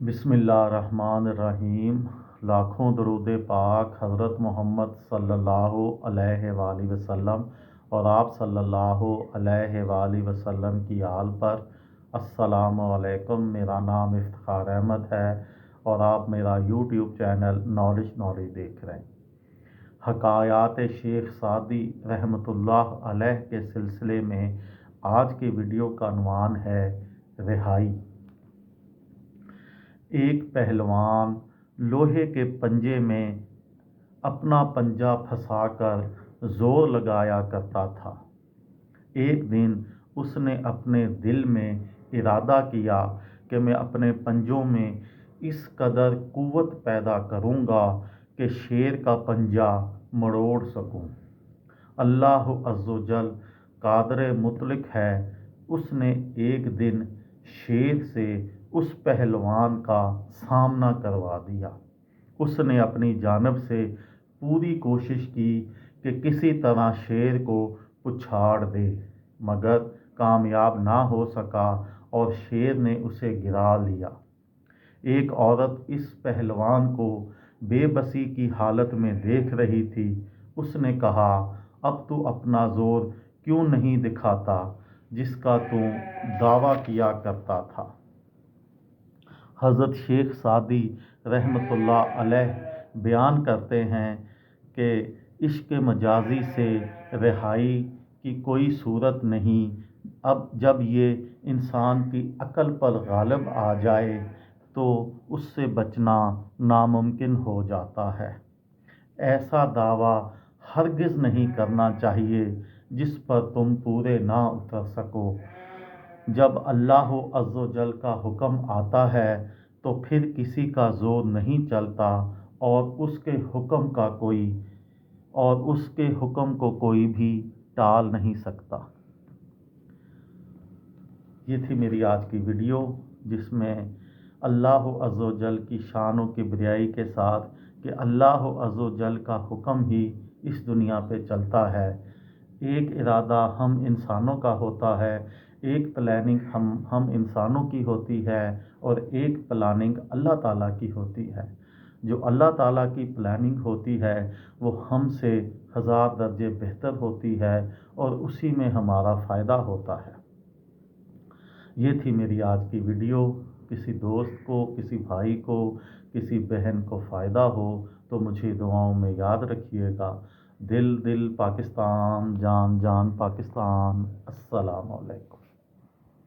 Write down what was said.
बिस्मिल्लाहिर्रहमानिर्रहीम। लाखों दरूद पाक हज़रत मोहम्मद सल्लल्लाहु अलैहि वालैहि वसल्लम और आप सल्लल्लाहु अलैहि वालैहि वसल्लम की आल पर। अस्सलामु अलैकुम। मेरा नाम इफ्तिखार अहमद है और आप मेरा यूट्यूब चैनल नॉलेज देख रहे हैं। हकायात शेख सादी रहमतुल्लाह अलैह के सिलसिले में आज की वीडियो का उन्वान है रिहाई। एक पहलवान लोहे के पंजे में अपना पंजा फंसाकर जोर लगाया करता था। एक दिन उसने अपने दिल में इरादा किया कि मैं अपने पंजों में इस कदर कुव्वत पैदा करूँगा कि शेर का पंजा मरोड़ सकूँ। अल्लाह अज़्ज़ोजल कादर मुतलक है। उसने एक दिन शेर से उस पहलवान का सामना करवा दिया। उसने अपनी जानब से पूरी कोशिश की कि किसी तरह शेर को उछाड़ दे, मगर कामयाब ना हो सका और शेर ने उसे गिरा लिया। एक औरत इस पहलवान को बेबसी की हालत में देख रही थी। उसने कहा, अब तू अपना जोर क्यों नहीं दिखाता जिसका तू दावा किया करता था। हज़रत शेख सादी रहमतुल्लाह अलैह बयान करते हैं कि इश्क मजाजी से रिहाई की कोई सूरत नहीं। अब जब ये इंसान की अक्ल पर गालिब आ जाए तो उससे बचना नामुमकिन हो जाता है। ऐसा दावा हरगिज़ नहीं करना चाहिए जिस पर तुम पूरे ना उतर सको। जब अल्लाह अज़्ज़ोजल का हुक्म आता है तो फिर किसी का जोर नहीं चलता और उसके हुक्म को कोई भी टाल नहीं सकता। ये थी मेरी आज की वीडियो, जिसमें अल्लाह अज़्ज़ोजल की शान व किबरियाई के साथ कि अल्लाह अज़्ज़ोजल का हुक्म ही इस दुनिया पे चलता है। एक इरादा हम इंसानों का होता है, एक प्लानिंग हम इंसानों की होती है और एक प्लानिंग अल्लाह ताला की होती है। जो अल्लाह ताला की प्लानिंग होती है वो हमसे हज़ार दर्जे बेहतर होती है और उसी में हमारा फ़ायदा होता है। ये थी मेरी आज की वीडियो। किसी दोस्त को, किसी भाई को, किसी बहन को फ़ायदा हो तो मुझे दुआओं में याद रखिएगा। दिल दिल पाकिस्तान, जान जान पाकिस्तान। अस्सलामु अलैकुम।